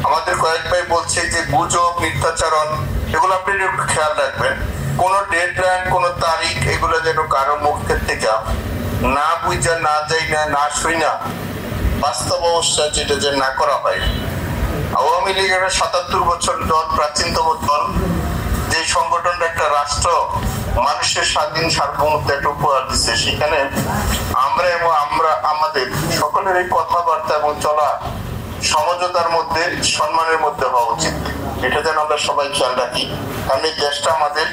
আমাদের কয়েক ভাই বলছে যে গুজব, মিথ্যাচারণ, এগুলো আপনি একটু খেয়াল রাখবেন। কোন ডেডলাইন, কোন তারিখ, এগুলো যেন কারো মুখের থেকে না বুঝা, না যাই না, না শুই না, বাস্তব অবস্থা যেটা যে না করা হয়। আওয়ামী লীগের ৭৭ বছর দল, প্রাচীনতম দল, যে সংগঠনটা একটা রাষ্ট্র মানুষের স্বাধীন সার্বভৌমত্ব একটা উপহার দিচ্ছে, সেখানে আমরা এবং আমরা আমাদের সকলের এই কথাবার্তা এবং চলা সমঝোতার মধ্যে, সম্মানের মধ্যে হওয়া উচিত। এটা যেন আমরা সবাই খেয়াল রাখি, কারণ এই দেশটা আমাদের।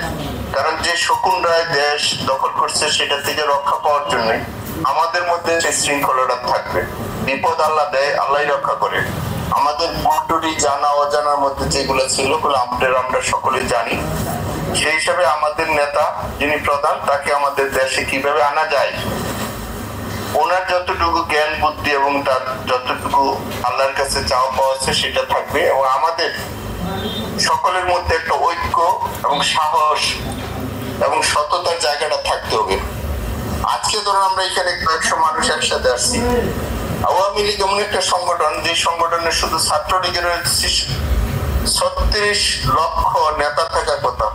কারণ যে শকুন রায় দেশ দখল করছে, সেটা থেকে রক্ষা পাওয়ার জন্য আমাদের মধ্যে সেই শৃঙ্খলাটা থাকবে। বিপদ আল্লাহ দেয়, আল্লাহই রক্ষা করে। আমাদের ভুলটুটি জানা অজানার মধ্যে যেগুলো ছিল, ওগুলো আমরা সকলে জানি। সেই হিসাবে আমাদের নেতা যিনি প্রধান, তাকে আমাদের দেশে কিভাবে আনা যায়, ওনার যতটুকু জ্ঞান বুদ্ধি এবং তার যতটুকু আল্লাহর কাছে চাওয়া পাওয়া আছে সেটা থাকবে। এবং আমাদের সকলের মধ্যে একটা ঐক্য এবং সাহস এবং সততার জায়গাটা থাকতে হবে। আজকে ধরুন আমরা এখানে 100 মানুষ একসাথে আসছি। আওয়ামী লীগ এমন একটা সংগঠন, যে সংগঠনের শুধু ছাত্রলীগের 36 লক্ষ নেতা থাকার কথা,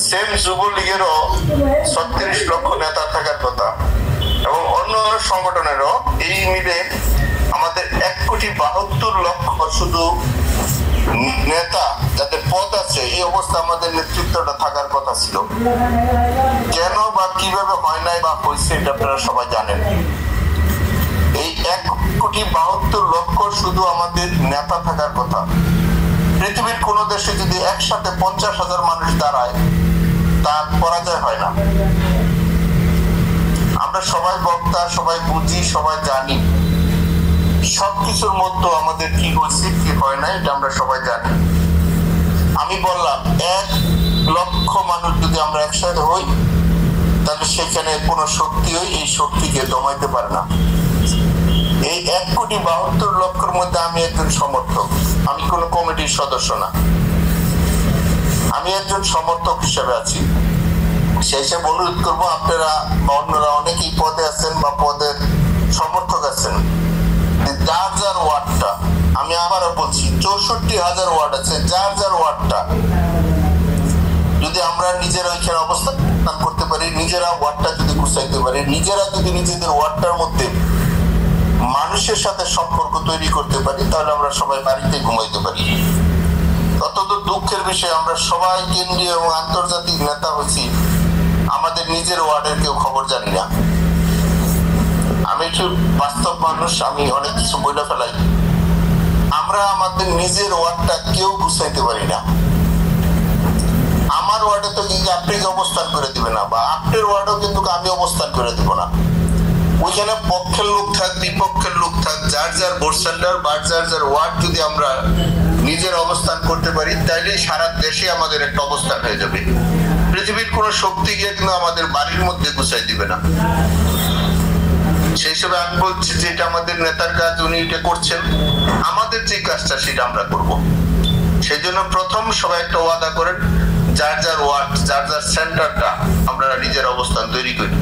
সেম যুবলীগেরও 36 লক্ষ নেতা থাকার কথা, এবং অন্য সংগঠনেরও এই মিলে আমাদের 1,72,00,000 শুধু নেতা যাদের পদ আছে। এই অবস্থা আমাদের নেতৃত্বটা থাকার কথা ছিল। কেন বা কিভাবে হয় নাই বা হয়েছে, এটা আপনারা সবাই জানেন। এই 1,72,00,000 শুধু আমাদের নেতা থাকার কথা। পৃথিবীর কোন দেশে যদি একসাথে 50,000 মানুষ দাঁড়ায়, তার পরাজয় হয় না। আমরা সবাই বক্তা, সবাই বুঝি, সবাই জানি সবকিছুর মধ্যে আমাদের কি হয়েছে কি হয় না, এটা আমরা সবাই জানি। আমি বললাম 1,00,000 মানুষ যদি আমরা একসাথে হই, তাহলে সেখানে কোনো শক্তি এই শক্তিকে দমাইতে পারে না। এই 1,72,00,000 মধ্যে আমি একজন সমর্থক, আমি কোনো কমিটির সদস্য না, আমি একজন সমর্থক হিসেবে আছি। সেই হিসেবে অনুরোধ করবো, আপনারা বা অন্যরা অনেকেই পদে আছেন বা পদের সমর্থক আছেন, যার যার ওয়ার্ডটা, আমি আবারও বলছি 64,000 ওয়ার্ড আছে, যার যার ওয়ার্ডটা যদি আমরা নিজেরা ওইখানে অবস্থান করতে পারি, নিজেরা ওয়ার্ডটা যদি গুছাইতে পারি, নিজেরা যদি নিজেদের ওয়ার্ডটার মধ্যে মানুষের সাথে সম্পর্ক তৈরি করতে পারি, তাহলে আমরা সবাই বাড়িতে ঘুমাইতে পারি। অত্যন্ত দুঃখের বিষয়, আমরা সবাই কেন্দ্রীয় এবং আন্তর্জাতিক নেতা হয়েছি, আমাদের নিজের ওয়ার্ডের কেউ খবর জানি না। আমি একটু বাস্তব মানুষ, আমি অনেক কিছু বলে ফেলাই। আমরা আমাদের নিজের ওয়ার্ডটা কেউ গুছাইতে পারি না। আমার ওয়ার্ডে তো কিন্তু আপনি অবস্থান করে দিবে না, বা আপনার ওয়ার্ডেও কিন্তু আমি অবস্থান করে দিব না। ওইখানে পক্ষের লোক থাক, বিপক্ষের লোক থাক, যার যার ভোট সেন্টার বা যার যার ওয়ার্ড যদি আমরা নিজের অবস্থান করতে পারি, তাইলে সারা দেশে আমাদের একটা অবস্থান হয়ে যাবে। পৃথিবীর কোন শক্তি গিয়ে কিন্তু আমাদের বাড়ির মধ্যে গুছাই দিবে না। সেই হিসেবে আমি বলছি যে এটা আমাদের নেতার কাজ, উনি এটা করছেন। আমাদের যে কাজটা সেটা আমরা করব। সেই জন্য প্রথম সবাই একটা ওয়াদা করেন, যার যার ওয়ার্ড, যার যার সেন্টারটা আমরা নিজের অবস্থান তৈরি করি।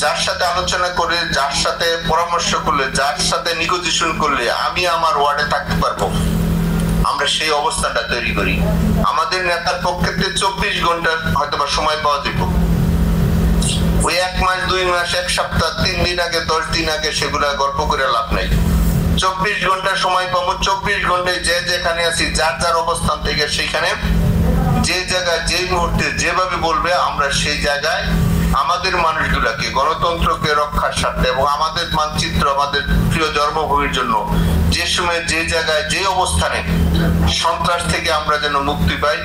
যার সাথে আলোচনা করে, যার সাথে পরামর্শ করলে, যার সাথে নিগোসিয়েশন করলে আমি আমার ওয়ার্ডে থাকতে পারবো, আমরা সেই অবস্থানটা তৈরি করি। আমাদের নেতার পক্ষে 24 ঘন্টা হয়তো বা সময় পাওয়া যেত। ওই 1 মাস, 2 মাস, 1 সপ্তাহ, 3 দিন আগে, 10 দিন আগে সেগুলা গল্প করে লাভ নাই। 24 ঘন্টা সময় পাবো। 24 ঘন্টায় যে যেখানে আছি, যার যার অবস্থান থেকে সেখানে যে জায়গায় যে মুহূর্তে যেভাবে বলবে, আমরা সেই জায়গায় আমাদের মানুষগুলাকে, গণতন্ত্রকে রক্ষার স্বার্থে এবং আমাদের মানচিত্র, আমাদের প্রিয় জন্মভূমির জন্য যে সময় যে জায়গায় যে অবস্থানে সন্ত্রাস থেকে আমরা যেন মুক্তি পাই।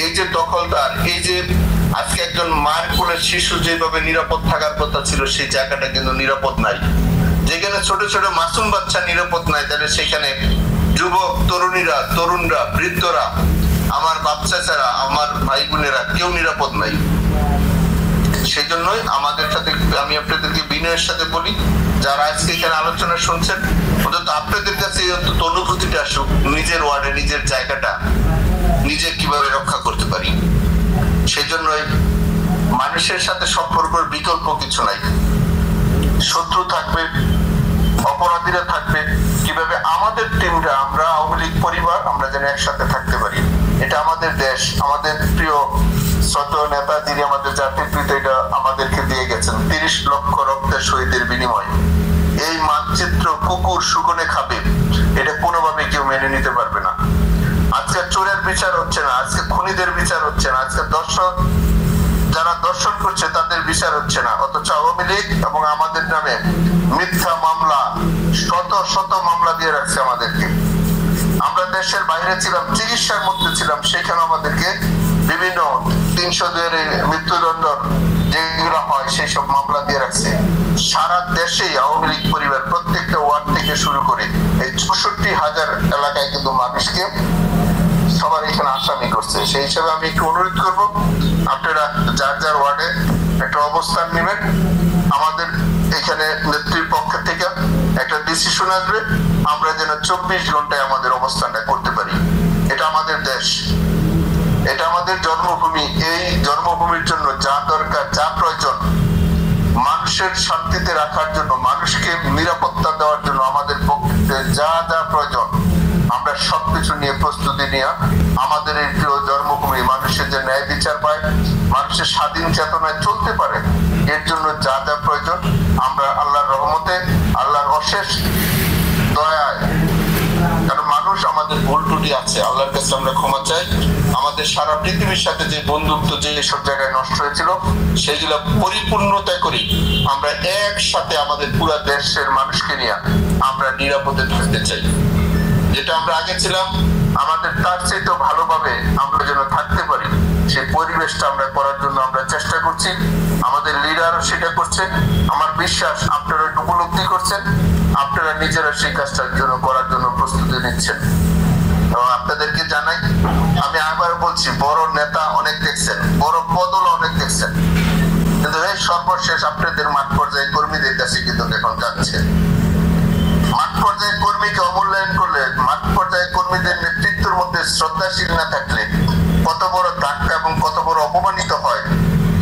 এই যে দখলদার, এই যে আজকে একজন মার কোলের শিশু যেভাবে নিরাপদ থাকার কথা ছিল, সেই জায়গাটা কিন্তু নিরাপদ নাই। যেখানে ছোট ছোট মাসুম বাচ্চা নিরাপদ নাই, তাহলে সেখানে যুবক, তরুণীরা, তরুণরা, বৃদ্ধরা, আমার বাচ্চা ছাড়া আমার ভাই বোনেরা কেউ নিরাপদ নাই। সেই জন্যই আমাদের সাথে, আমি আপনাদেরকে বিনয়ের সাথে বলি, যারা আজকে এখানে আলোচনা শুনছেন, অন্তত আপনাদের কাছে অন্তত অনুভূতিটা আসুক, নিজের ওয়ার্ডে নিজের জায়গাটা নিজে কিভাবে রক্ষা করতে পারি। সেই জন্যই মানুষের সাথে সম্পর্কের বিকল্প কিছু নাই। শত্রু থাকবে, অপরাধীরা থাকবে, কিভাবে আমাদের টিমরা, আমরা আওয়ামী লীগ পরিবার, আমরা যেন একসাথে থাকতে পারি। এটা আমাদের দেশ, আমাদের প্রিয় ছোট নেতা যিনি আমাদের জাতির পিতা, এটা আমাদেরকে দিয়ে গেছেন 30 লক্ষ রক্তের শহীদের বিনিময়। এই মানচিত্র কুকুর শুকনে খাবে, এটা কোনোভাবে কেউ মেনে নিতে পারবে না। আজকে চোরের বিচার হচ্ছে না, আজকে খুনিদের বিচার হচ্ছে না, আজকে যারা দর্শন করছে তাদের বিচার হচ্ছে না, অথচ আওয়ামী লীগ এবং আমাদের নামে মিথ্যা মামলা, শত শত মামলা দিয়ে রাখছে আমাদেরকে। আমরা দেশের বাইরে ছিলাম, চিকিৎসার মধ্যে ছিলাম, সেখানে আমাদেরকে বিভিন্ন 302 মৃত্যুদণ্ড যেগুলো হয় সেই সব মামলা দিয়ে রাখছে। সারা দেশেই আওয়ামী লীগ পরিবার প্রত্যেকটা ওয়ার্ড থেকে শুরু করে এই 64,000 এলাকায় কিন্তু মানুষকে সবার এখানে আসামি করছে। সেই হিসাবে আমি একটু অনুরোধ করবো, আপনারা যার যার ওয়ার্ডে একটা অবস্থান নেবেন। আমাদের এখানে নেত্রীর পক্ষ থেকে একটা ডিসিশন আসবে, আমরা যেন 24 ঘন্টায় আমাদের অবস্থানটা করতে পারি। এটা আমাদের দেশ, এটা আমাদের জন্মভূমি। এই জন্মভূমির জন্য যা দরকার, যা প্রয়োজন, মানুষের শান্তিতে রাখার জন্য, মানুষকে নিরাপত্তা দেওয়ার জন্য আমাদের পক্ষে যা যা প্রয়োজন, আমরা সবকিছু নিয়ে প্রস্তুতি নিয়ে আমাদের এই প্রিয় জন্মভূমি মানুষের যে ন্যায় বিচার পায়, মানুষের স্বাধীন চেতনায় চলতে পারে, এর জন্য যা যা প্রয়োজন আমরা আল্লাহর রহমতে, আল্লাহর অশেষ দয়ায়, কারণ মানুষ আমাদের ভুল ত্রুটি আছে, আল্লাহর কাছে আমরা ক্ষমা চাই। আমাদের সারা পৃথিবীর সাথে যে বন্ধুত্ব যে সব জায়গায় নষ্ট হয়েছিল, সেগুলো পরিপূর্ণতা করি আমরা একসাথে আমাদের পুরো দেশের মানুষকে নিয়ে আমরা নিরাপদে থাকতে চাই। যেটা আমরা আগে ছিলাম, আমাদের তার চাইতেও ভালোভাবে আমরা যেন থাকতে পারি, সেই পরিবেশটা আমরা করার জন্য আমরা চেষ্টা করছি। আমাদের লিডারও সেটা করছে। আমার বিশ্বাস আপনারা উপলব্ধি করছেন, আপনারা নিজেরা সেই কাজটার জন্য করার জন্য প্রস্তুতি নিচ্ছেন। এবং আপনাদেরকে জানাই, আমি আবার বলছি, বড় নেতা অনেক দেখছেন, বড় বদল অনেক দেখছেন, কিন্তু এই সর্বশেষ আপনাদের মাঠ পর্যায়ে কর্মীদের কাছে কিন্তু এখন যাচ্ছে। মাঠ পর্যায়ে কর্মীকে অমূল্যায়ন করলে, মাঠ পর্যায়ে কর্মীদের নেতৃত্বের মধ্যে শ্রদ্ধাশীল না থাকলে কত বড় ধাক্কা এবং কত বড় অপমানিত হয়,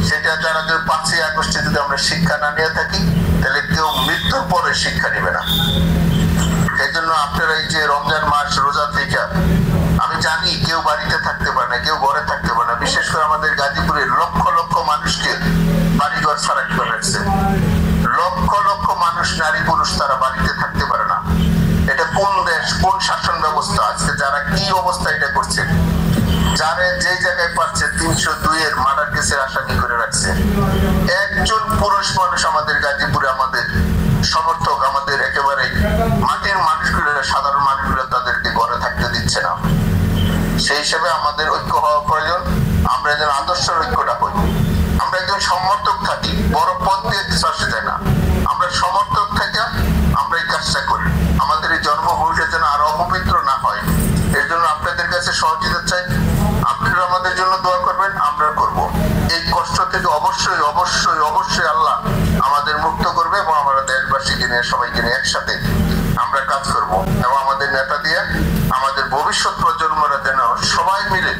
সেটা যারা 5ই আগস্টে যদি আমরা শিক্ষা না নিয়ে থাকি, তাহলে কেউ মৃত্যুর পরে শিক্ষা নেবে না। এই জন্য আপনারা এই যে রমজান মাস রোজা থেকে, আমি জানি কেউ বাড়িতে থাকতে পারে না, কেউ ঘরে থাকতে পারে না। বিশেষ করে আমাদের গাজীপুরের লক্ষ লক্ষ মানুষকে বাড়িঘর ছাড়া করে রাখছে। লক্ষ লক্ষ মানুষ, নারী পুরুষ, তারা বাড়িতে থাকতে পারে না। এটা কোন দেশ, কোন শাসন ব্যবস্থা? আজকে যারা কি অবস্থা এটা করছে, যারা যে জায়গায় পাচ্ছে 302 এর মার্ডার কেসের আসামি করে রাখছে। একজন পুরুষ মানুষ আমাদের গাজীপুরে, আমাদের সমর্থক, আমাদের একেবারে মাটির মানুষগুলো, সাধারণ মানুষগুলো তাদেরকে ঘরে থাকতে দিচ্ছে না। সেই হিসেবে আমাদের ঐক্য হওয়া প্রয়োজন। আমরা যেন আদর্শের ঐক্যটা হই, আমরা একজন সমর্থক থাকি, বড় পদ দিয়ে কিছু আসে যায় না। আমরা সমর্থক থেকে আমরা এই কাজটা করি, আমাদের এই জন্মভূমিটা যেন আরো অপবিত্র না হয়। এর জন্য আপনাদের কাছে সহযোগিতা চাই। আপনারা আমাদের জন্য দোয়া করবেন, আমরা করব। এই কষ্ট থেকে অবশ্যই অবশ্যই অবশ্যই আল্লাহ আমাদের মুক্ত করবে এবং আমরা দেশবাসীকে নিয়ে, সবাইকে নিয়ে একসাথে আমরা কাজ করব। এবং আমাদের নেতা দিয়ে আমাদের ভবিষ্যৎ প্রজন্মরা যেন সবাই মিলে,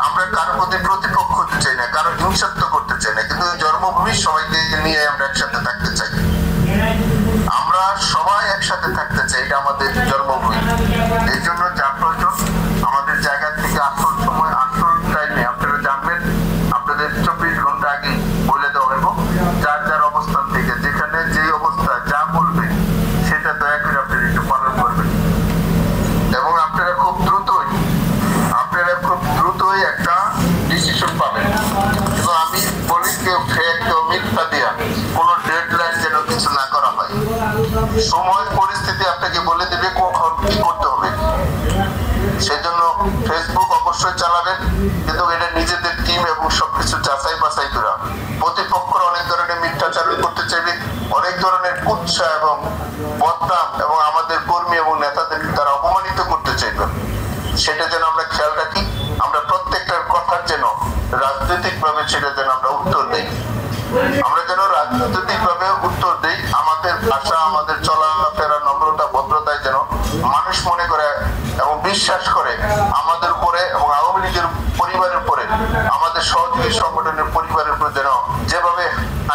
আমরা কারো প্রতি প্রতিপক্ষ হতে চাই না, কারো হিংসাত্ব করতে চাই না, কিন্তু জন্মভূমি সবাইকে নিয়ে আমরা একসাথে থাকতে চাই। আমরা সবাই একসাথে থাকতে চাই, এটা আমাদের জন্মভূমি। এই জন্য যা প্রয়োজন আমাদের জায়গা থেকে আসল সময়, আসল টাইমে আপনারা জানবেন, আপনাদের 24 ঘন্টা আগে বলে দেওয়া হবে। যার যার অবস্থান থেকে যেখানে যে অবস্থা যা বলবে সেটা দয়া করে আপনারা একটু পালন করবেন। এবং আপনারা খুব দ্রুতই একটা ডিসিশন পাবেন। এবং আমি বলি, কেউ ফেক, কেউ মিথ্যা দিয়া কোনো ডেডলাইন যেন কিছু না করা হয়। সময় পরিস্থিতি আপনাকে বলে দেবে কখন কি করতে হবে। সেজন্য ফেসবুক অবশ্যই চালাবেন, কিন্তু এটা নিজেদের টিম এবং সবকিছু যাচাই বাছাই করা। প্রতিপক্ষরা অনেক ধরনের মিথ্যাচার করতে চাইবে, অনেক ধরনের কুৎসা এবং বদনাম এবং আমাদের কর্মী এবং নেতাদেরকে তারা অপমানিত করতে চাইবে। সেটা যেন আমরা খেয়াল রাখি, আমরা প্রত্যেকটার কথার যেন রাজনৈতিক ভাবে সেটা যেন আমরা উত্তর দিই। আমরা যেন রাজনৈতিক ভাবে উত্তর দিই, আমাদের ভাষা, আমাদের চলাফেরা, নম্রতা, ভদ্রতায় যেন মানুষ মনে করে এবং বিশ্বাস করে আমাদের উপরে এবং আওয়ামী লীগের পরিবারের উপরে, আমাদের সহযোগী সংগঠনের পরিবারের উপরে যেন যেভাবে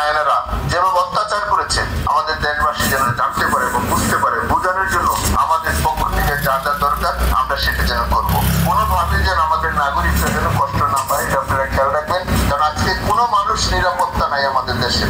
আয়নারা যেভাবে অত্যাচার করেছেন আমাদের দেশবাসী যেন জানতে পারে এবং বুঝতে পারে, বোঝানোর জন্য আমাদের পক্ষ থেকে যা যা দরকার আমরা সেটা যেন করবো। কোনোভাবে যেন আমাদের নাগরিকরা যেন কষ্ট না পায়, এটা আপনারা খেয়াল রাখবেন, কারণ আজকে কোনো মানুষ নিরাপত্তা নাই আমাদের দেশে।